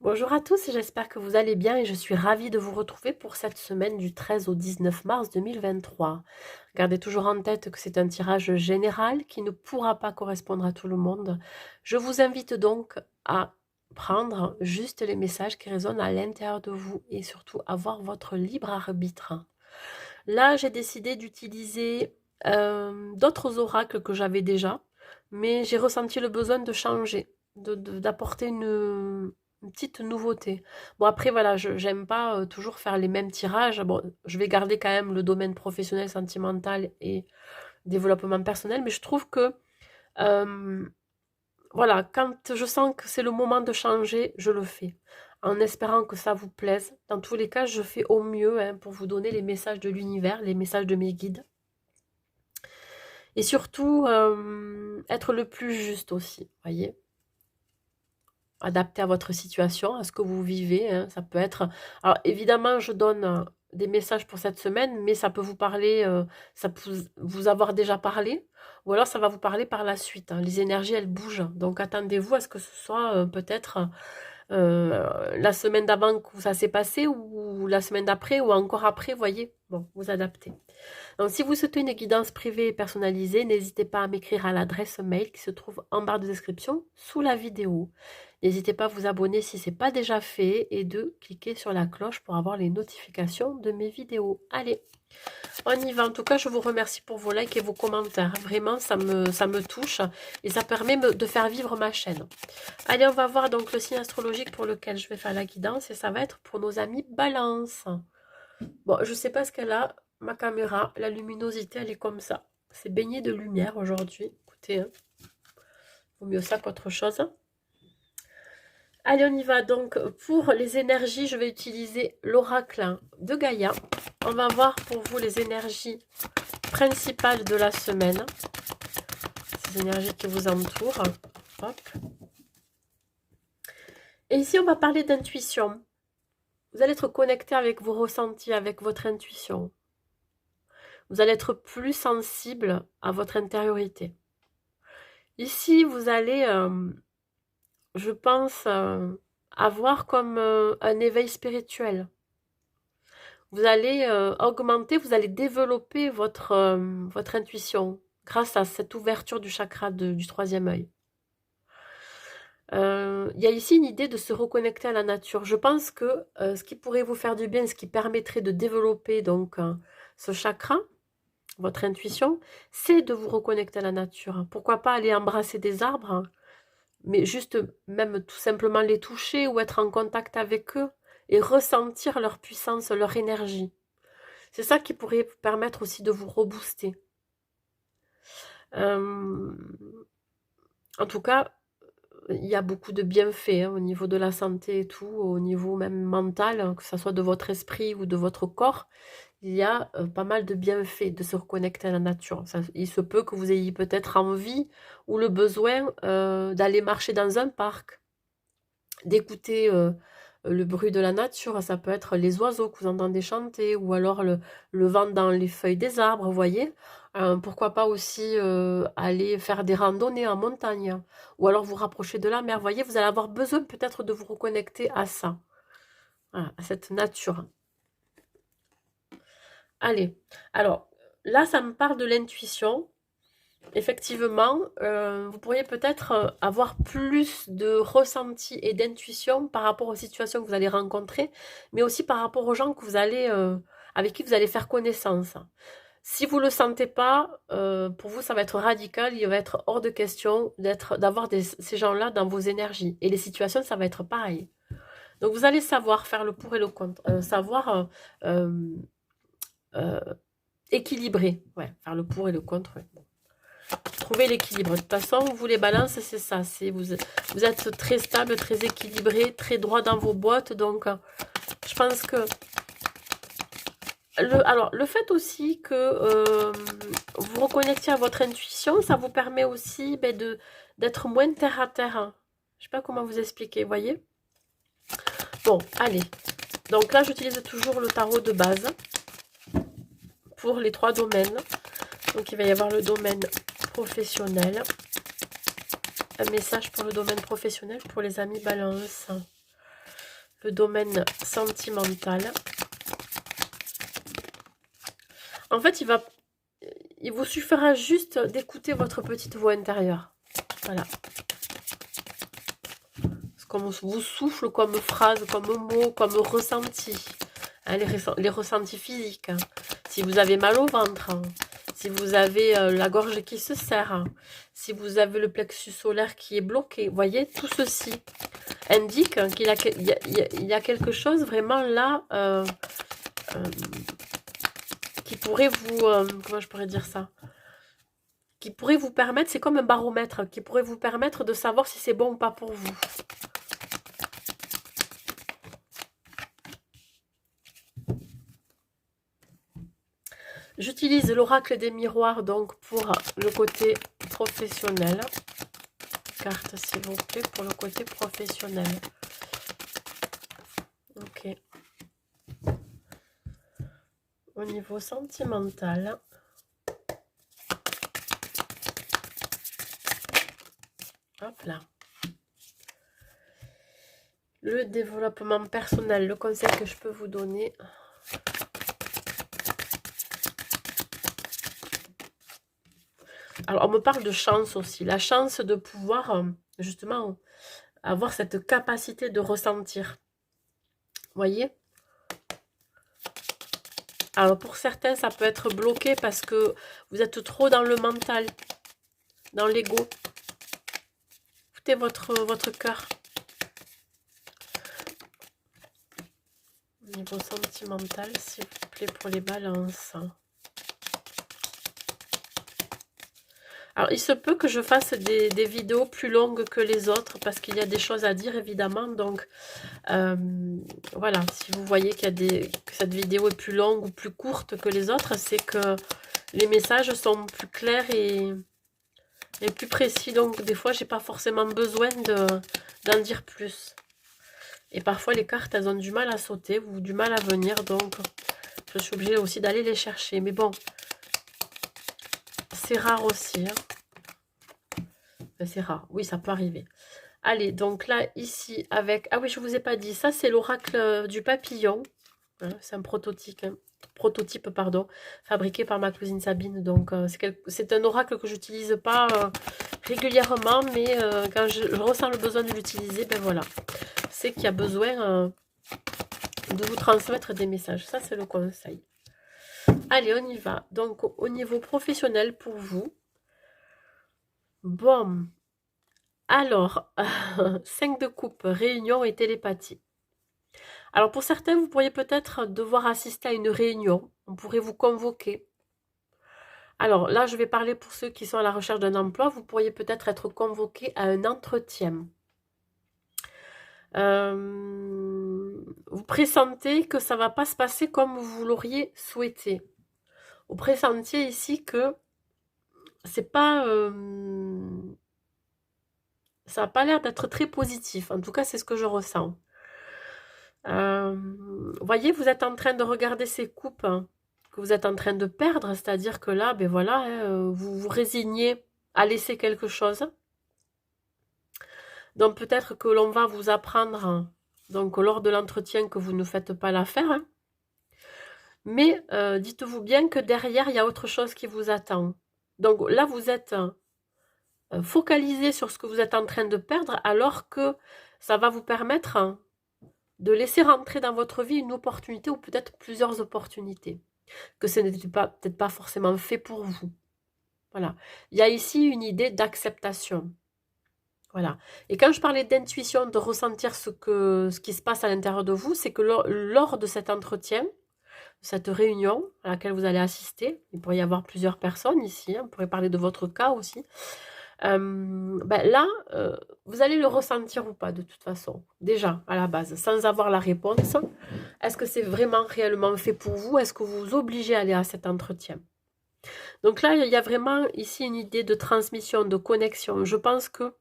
Bonjour à tous, j'espère que vous allez bien et je suis ravie de vous retrouver pour cette semaine du 13 au 19 mars 2023. Gardez toujours en tête que c'est un tirage général qui ne pourra pas correspondre à tout le monde. Je vous invite donc à prendre juste les messages qui résonnent à l'intérieur de vous et surtout avoir votre libre arbitre. Là, j'ai décidé d'utiliser d'autres oracles que j'avais déjà, mais j'ai ressenti le besoin de changer, d'apporter une petite nouveauté. Bon, après, voilà, je j'aime pas toujours faire les mêmes tirages. Bon, je vais garder quand même le domaine professionnel, sentimental et développement personnel, mais je trouve que, euh, voilà, quand je sens que c'est le moment de changer, je le fais. En espérant que ça vous plaise. Dans tous les cas, je fais au mieux hein, pour vous donner les messages de l'univers, les messages de mes guides. Et surtout, être le plus juste aussi, voyez. Adapté à votre situation, à ce que vous vivez. Hein, ça peut être... Alors, évidemment, je donne des messages pour cette semaine, mais ça peut vous parler, ça peut vous avoir déjà parlé, ou alors ça va vous parler par la suite. Hein. Les énergies, elles bougent. Donc, attendez-vous à ce que ce soit peut-être la semaine d'avant que ça s'est passé, ou la semaine d'après, ou encore après, voyez. Bon, vous adaptez. Donc, si vous souhaitez une guidance privée et personnalisée, n'hésitez pas à m'écrire à l'adresse mail qui se trouve en barre de description sous la vidéo. N'hésitez pas à vous abonner si ce n'est pas déjà fait et de cliquer sur la cloche pour avoir les notifications de mes vidéos. Allez, on y va. En tout cas, je vous remercie pour vos likes et vos commentaires. Vraiment, ça me touche et ça permet de faire vivre ma chaîne. Allez, on va voir donc le signe astrologique pour lequel je vais faire la guidance et ça va être pour nos amis Balance. Bon, je sais pas ce qu'elle a, ma caméra, la luminosité, elle est comme ça. C'est baigné de lumière aujourd'hui. Écoutez, hein, vaut mieux ça qu'autre chose. Allez, on y va donc. Pour les énergies, je vais utiliser l'oracle de Gaïa. On va voir pour vous les énergies principales de la semaine. Ces énergies qui vous entourent. Hop. Et ici, on va parler d'intuition. Vous allez être connecté avec vos ressentis, avec votre intuition. Vous allez être plus sensible à votre intériorité. Ici, vous allez, je pense, avoir comme un éveil spirituel. Vous allez augmenter, vous allez développer votre intuition grâce à cette ouverture du chakra du troisième œil. Il y a ici une idée de se reconnecter à la nature. Je pense que ce qui pourrait vous faire du bien, ce qui permettrait de développer donc ce chakra, votre intuition, c'est de vous reconnecter à la nature. Pourquoi pas aller embrasser des arbres, hein, mais juste même tout simplement les toucher ou être en contact avec eux et ressentir leur puissance, leur énergie. C'est ça qui pourrait vous permettre aussi de vous rebooster. En tout cas, il y a beaucoup de bienfaits hein, au niveau de la santé et tout, au niveau même mental, hein, que ce soit de votre esprit ou de votre corps. Il y a pas mal de bienfaits de se reconnecter à la nature. Ça, il se peut que vous ayez peut-être envie ou le besoin d'aller marcher dans un parc, d'écouter le bruit de la nature. Ça peut être les oiseaux que vous entendez chanter ou alors le vent dans les feuilles des arbres, vous voyez. Pourquoi pas aussi aller faire des randonnées en montagne ou alors vous rapprocher de la mer. Vous voyez, vous allez avoir besoin peut-être de vous reconnecter à ça, voilà, à cette nature. Allez, alors là, ça me parle de l'intuition. Effectivement, vous pourriez peut-être avoir plus de ressenti et d'intuition par rapport aux situations que vous allez rencontrer, mais aussi par rapport aux gens que vous allez, avec qui vous allez faire connaissance. Si vous ne le sentez pas, pour vous, ça va être radical, il va être hors de question d'avoir ces gens-là dans vos énergies. Et les situations, ça va être pareil. Donc vous allez savoir faire le pour et le contre, savoir euh, équilibrer, ouais, faire le pour et le contre. Ouais. Trouver l'équilibre. De toute façon, vous les balances, c'est ça. Vous êtes très stable, très équilibré, très droit dans vos bottes. Donc, je pense que... Alors, le fait aussi que vous reconnectiez à votre intuition, ça vous permet aussi ben, d'être moins terre à terre. Hein. Je sais pas comment vous expliquer, vous voyez. Bon, allez. Donc là, j'utilise toujours le tarot de base pour les 3 domaines. Donc, il va y avoir le domaine professionnel. Un message pour le domaine professionnel pour les amis balance. le domaine sentimental. En fait, il vous suffira juste d'écouter votre petite voix intérieure. Voilà. Comme vous souffle comme phrase, comme mot, comme ressenti. Hein, les ressentis physiques. Hein. Si vous avez mal au ventre, hein. Si vous avez la gorge qui se serre, hein. Si vous avez le plexus solaire qui est bloqué. Vous voyez, tout ceci indique qu'il y a quelque chose vraiment là qui pourrait vous... comment je pourrais dire ça, qui pourrait vous permettre, c'est comme un baromètre, qui pourrait vous permettre de savoir si c'est bon ou pas pour vous. J'utilise l'oracle des miroirs donc pour le côté professionnel. Carte s'il vous plaît pour le côté professionnel. Ok. Au niveau sentimental. Hop là. Le développement personnel, le conseil que je peux vous donner. Alors, on me parle de chance aussi. La chance de pouvoir, justement, avoir cette capacité de ressentir. Vous voyez? Alors, pour certains, ça peut être bloqué parce que vous êtes trop dans le mental, dans l'ego. Écoutez votre cœur. Au niveau sentimental, s'il vous plaît, pour les balances. Alors, il se peut que je fasse des vidéos plus longues que les autres parce qu'il y a des choses à dire, évidemment. Donc, voilà, si vous voyez que cette vidéo est plus longue ou plus courte que les autres, c'est que les messages sont plus clairs et plus précis. Donc, des fois, j'ai pas forcément besoin d'en dire plus. Et parfois, les cartes, elles ont du mal à sauter ou du mal à venir. Donc, je suis obligée aussi d'aller les chercher. Mais bon, c'est rare aussi. Hein. C'est rare. Oui, ça peut arriver. Allez, donc là, ici, avec... Ah oui, je ne vous ai pas dit. Ça, c'est l'oracle du papillon. Hein, c'est un prototype, pardon, fabriqué par ma cousine Sabine. Donc, c'est un oracle que j'utilise pas régulièrement. Mais quand je ressens le besoin de l'utiliser, ben voilà. C'est qu'il y a besoin de vous transmettre des messages. Ça, c'est le conseil. Allez, on y va. Donc, au niveau professionnel pour vous. Bon. Alors, 5 de coupe, réunion et télépathie. Alors, pour certains, vous pourriez peut-être devoir assister à une réunion. On pourrait vous convoquer. Alors, là, je vais parler pour ceux qui sont à la recherche d'un emploi. Vous pourriez peut-être être convoqué à un entretien. Vous pressentez que ça ne va pas se passer comme vous l'auriez souhaité. Vous pressentez ici que c'est pas... ça n'a pas l'air d'être très positif. En tout cas, c'est ce que je ressens. Voyez, vous êtes en train de regarder ces coupes hein, que vous êtes en train de perdre. C'est-à-dire que là, ben voilà, hein, vous vous résignez à laisser quelque chose. Donc, peut-être que l'on va vous apprendre, hein, donc lors de l'entretien, que vous ne faites pas l'affaire. Hein. Mais dites-vous bien que derrière, il y a autre chose qui vous attend. Donc là, vous êtes... focalisez sur ce que vous êtes en train de perdre alors que ça va vous permettre de laisser rentrer dans votre vie une opportunité ou peut-être plusieurs opportunités que ce n'était peut-être pas forcément fait pour vous. Voilà. Il y a ici une idée d'acceptation. Voilà. Et quand je parlais d'intuition, de ressentir ce qui se passe à l'intérieur de vous, c'est que lors de cet entretien, cette réunion à laquelle vous allez assister, il pourrait y avoir plusieurs personnes ici, hein, on pourrait parler de votre cas aussi, là, vous allez le ressentir ou pas de toute façon, déjà à la base, sans avoir la réponse. Est-ce que c'est vraiment réellement fait pour vous? Est-ce que vous vous obligez à aller à cet entretien? Donc là, il y a vraiment ici une idée de transmission, de connexion. Je pense que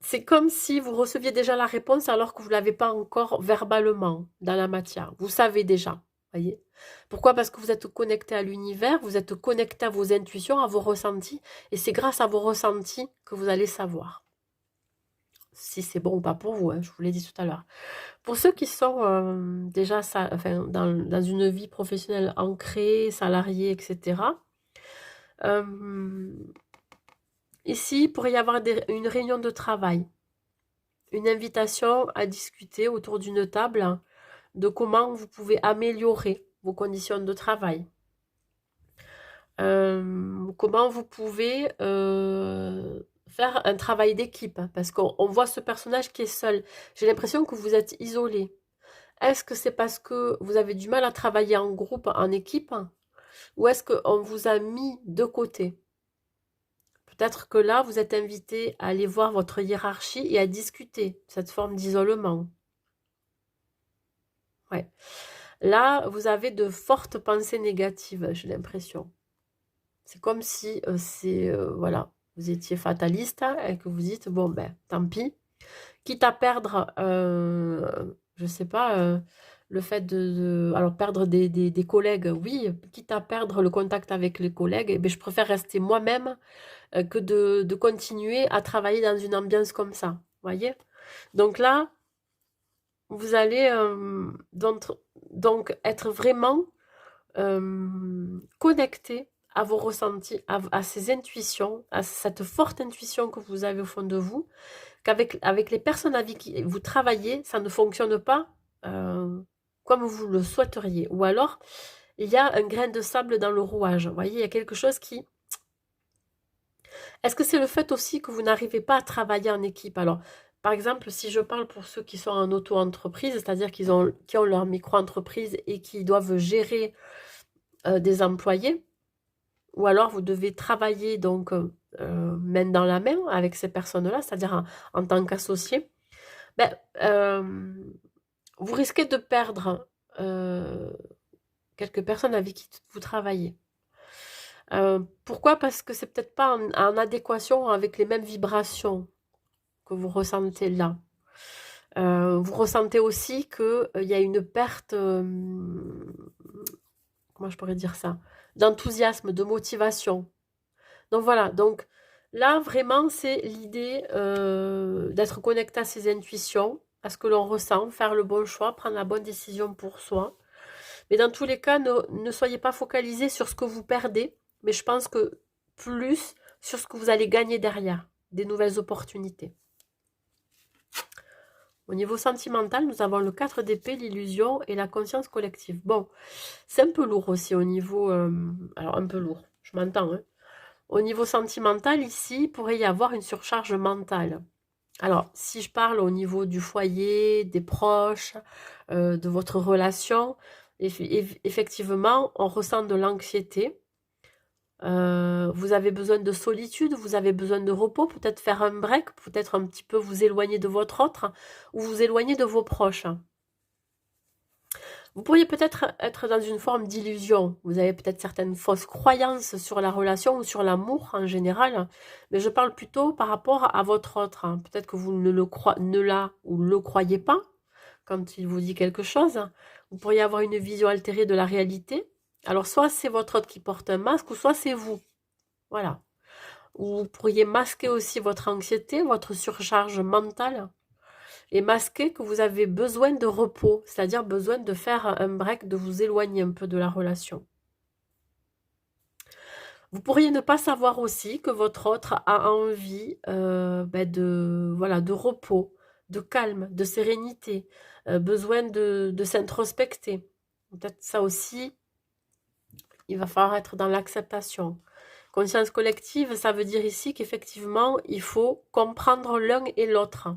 c'est comme si vous receviez déjà la réponse alors que vous ne l'avez pas encore verbalement dans la matière. Vous savez déjà. Voyez. Pourquoi? Parce que vous êtes connecté à l'univers, vous êtes connecté à vos intuitions, à vos ressentis, et c'est grâce à vos ressentis que vous allez savoir. si c'est bon ou pas pour vous, hein, je vous l'ai dit tout à l'heure. Pour ceux qui sont déjà enfin, dans une vie professionnelle ancrée, salariée, etc., ici, il pourrait y avoir une réunion de travail, une invitation à discuter autour d'une table de comment vous pouvez améliorer vos conditions de travail. Comment vous pouvez faire un travail d'équipe, parce qu'on voit ce personnage qui est seul. J'ai l'impression que vous êtes isolé. Est-ce que c'est parce que vous avez du mal à travailler en groupe, en équipe, ou est-ce qu'on vous a mis de côté? Peut-être que là, vous êtes invité à aller voir votre hiérarchie et à discuter cette forme d'isolement. Ouais. Là, vous avez de fortes pensées négatives, j'ai l'impression. C'est comme si voilà, vous étiez fataliste, hein, et que vous dites, bon, ben, tant pis. Quitte à perdre, je sais pas, le fait alors perdre des collègues, oui, quitte à perdre le contact avec les collègues, eh ben, je préfère rester moi-même que de continuer à travailler dans une ambiance comme ça, voyez? Donc là, vous allez donc être vraiment connecté à vos ressentis, à ces intuitions, à cette forte intuition que vous avez au fond de vous, avec les personnes avec qui vous travaillez, ça ne fonctionne pas comme vous le souhaiteriez. Ou alors, il y a un grain de sable dans le rouage. Vous voyez, il y a quelque chose qui... Est-ce que c'est le fait aussi que vous n'arrivez pas à travailler en équipe? Alors, par exemple, si je parle pour ceux qui sont en auto-entreprise, c'est-à-dire qui ont leur micro-entreprise et qui doivent gérer des employés, ou alors vous devez travailler donc main dans la main avec ces personnes-là, c'est-à-dire en tant qu'associé, ben, vous risquez de perdre quelques personnes avec qui vous travaillez. Pourquoi? Parce que c'est peut-être pas en adéquation avec les mêmes vibrations que vous ressentez là. Vous ressentez aussi qu'il y a une perte, comment je pourrais dire ça, d'enthousiasme, de motivation. Donc voilà, donc là vraiment c'est l'idée d'être connecté à ses intuitions, à ce que l'on ressent, faire le bon choix, prendre la bonne décision pour soi. Mais dans tous les cas, ne soyez pas focalisés sur ce que vous perdez, mais je pense que plus sur ce que vous allez gagner derrière, des nouvelles opportunités. Au niveau sentimental, nous avons le 4 d'épée, l'illusion et la conscience collective. Bon, c'est un peu lourd aussi au niveau... alors un peu lourd, je m'entends, hein. Au niveau sentimental, ici, il pourrait y avoir une surcharge mentale. Alors, si je parle au niveau du foyer, des proches, de votre relation, effectivement, on ressent de l'anxiété. Vous avez besoin de solitude, vous avez besoin de repos, peut-être faire un break, peut-être un petit peu vous éloigner de votre autre, ou vous éloigner de vos proches. Vous pourriez peut-être être dans une forme d'illusion. Vous avez peut-être certaines fausses croyances sur la relation ou sur l'amour en général, mais je parle plutôt par rapport à votre autre. Peut-être que vous ne le croyez pas quand il vous dit quelque chose. Vous pourriez avoir une vision altérée de la réalité. Alors soit c'est votre autre qui porte un masque, ou soit c'est vous. Voilà. Ou vous pourriez masquer aussi votre anxiété, votre surcharge mentale et masquer que vous avez besoin de repos, c'est-à-dire besoin de faire un break, de vous éloigner un peu de la relation. Vous pourriez ne pas savoir aussi que votre autre a envie de repos, de calme, de sérénité, besoin de s'introspecter. Peut-être ça aussi, il va falloir être dans l'acceptation. Conscience collective, ça veut dire ici qu'effectivement, il faut comprendre l'un et l'autre.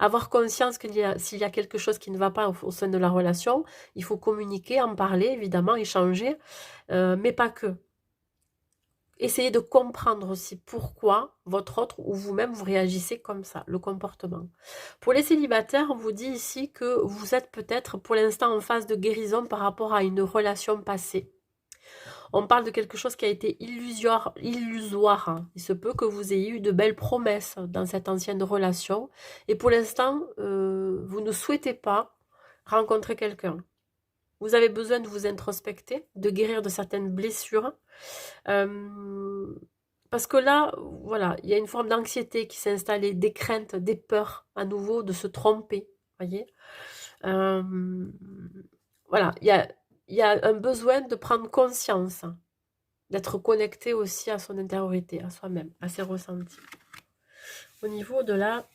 Avoir conscience s'il y a quelque chose qui ne va pas au sein de la relation, il faut communiquer, en parler, évidemment, échanger, mais pas que. Essayez de comprendre aussi pourquoi votre autre ou vous-même vous réagissez comme ça, le comportement. Pour les célibataires, on vous dit ici que vous êtes peut-être pour l'instant en phase de guérison par rapport à une relation passée. On parle de quelque chose qui a été illusoire. Il se peut que vous ayez eu de belles promesses dans cette ancienne relation. Et pour l'instant, vous ne souhaitez pas rencontrer quelqu'un. Vous avez besoin de vous introspecter, de guérir de certaines blessures. Parce que là, voilà, il y a une forme d'anxiété qui s'est installée, des craintes, des peurs, à nouveau, de se tromper, voyez. Voilà, il y a un besoin de prendre conscience, d'être connecté aussi à son intériorité, à soi-même, à ses ressentis. Au niveau de la...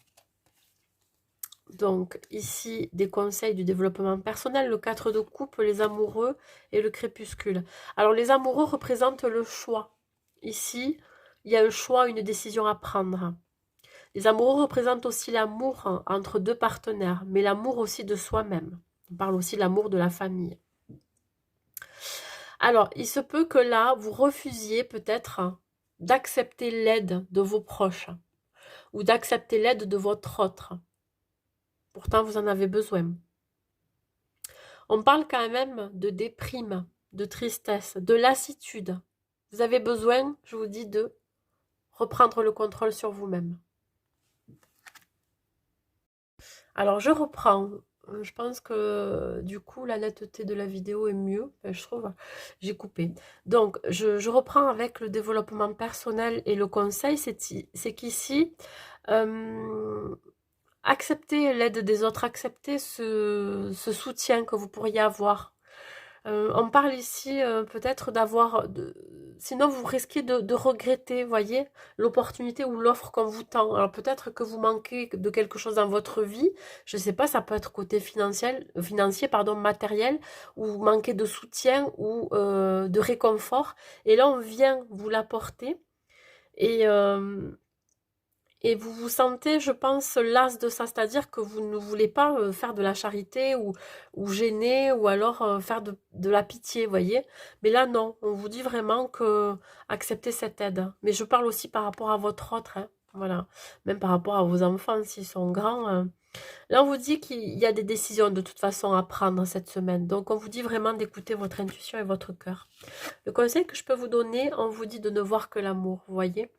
Donc, ici, des conseils du développement personnel, le 4 de coupe, les amoureux et le crépuscule. Alors, les amoureux représentent le choix. Ici, il y a un choix, une décision à prendre. Les amoureux représentent aussi l'amour entre deux partenaires, mais l'amour aussi de soi-même. On parle aussi de l'amour de la famille. Alors, il se peut que là, vous refusiez peut-être d'accepter l'aide de vos proches ou d'accepter l'aide de votre autre. Pourtant, vous en avez besoin. On parle quand même de déprime, de tristesse, de lassitude. Vous avez besoin, je vous dis, de reprendre le contrôle sur vous-même. Alors, je reprends. Je pense que du coup, la netteté de la vidéo est mieux. Je trouve, j'ai coupé. Donc, je reprends avec le développement personnel et le conseil. C'est qu'ici, acceptez l'aide des autres, acceptez ce soutien que vous pourriez avoir. On parle ici peut-être d'avoir... Sinon, vous risquez de regretter, voyez, l'opportunité ou l'offre qu'on vous tend. Alors peut-être que vous manquez de quelque chose dans votre vie. Je ne sais pas, ça peut être côté financier, pardon, matériel, ou vous manquez de soutien ou de réconfort. Et là, on vient vous l'apporter. Et, et vous vous sentez, je pense, las de ça, c'est-à-dire que vous ne voulez pas faire de la charité ou gêner ou alors faire de la pitié, voyez. Mais là, non, on vous dit vraiment que acceptez cette aide. Mais je parle aussi par rapport à votre autre, hein, voilà. Même par rapport à vos enfants, s'ils sont grands. Là, on vous dit qu'il y a des décisions de toute façon à prendre cette semaine. Donc, on vous dit vraiment d'écouter votre intuition et votre cœur. Le conseil que je peux vous donner, on vous dit de ne voir que l'amour, vous voyez.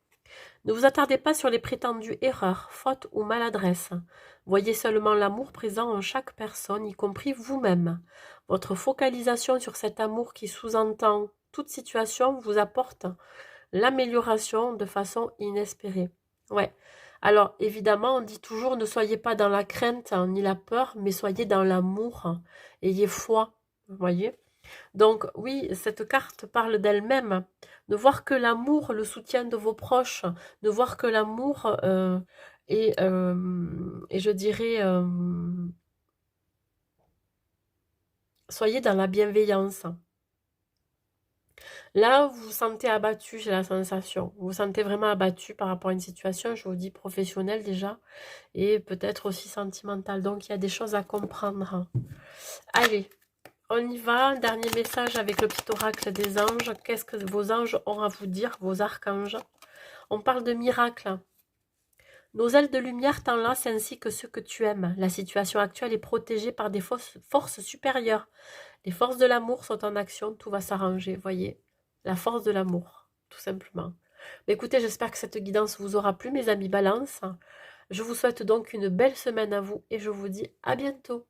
Ne vous attardez pas sur les prétendues erreurs, fautes ou maladresses. Voyez seulement l'amour présent en chaque personne, y compris vous-même. Votre focalisation sur cet amour qui sous-entend toute situation vous apporte l'amélioration de façon inespérée. Ouais. Alors, évidemment, on dit toujours ne soyez pas dans la crainte ni la peur, mais soyez dans l'amour. Ayez foi. Vous voyez? Donc oui, cette carte parle d'elle-même. Ne voir que l'amour, le soutien de vos proches, ne voir que l'amour et je dirais, soyez dans la bienveillance. Là, vous vous sentez abattu, j'ai la sensation. Vous vous sentez vraiment abattu par rapport à une situation, je vous dis professionnelle déjà, et peut-être aussi sentimentale. Donc il y a des choses à comprendre. Allez. On y va, dernier message avec le petit oracle des anges. Qu'est-ce que vos anges ont à vous dire, vos archanges? On parle de miracle. Nos ailes de lumière t'enlacent ainsi que ceux que tu aimes. La situation actuelle est protégée par des forces supérieures. Les forces de l'amour sont en action, tout va s'arranger, voyez. La force de l'amour, tout simplement. Mais écoutez, j'espère que cette guidance vous aura plu, mes amis Balance. Je vous souhaite donc une belle semaine à vous et je vous dis à bientôt.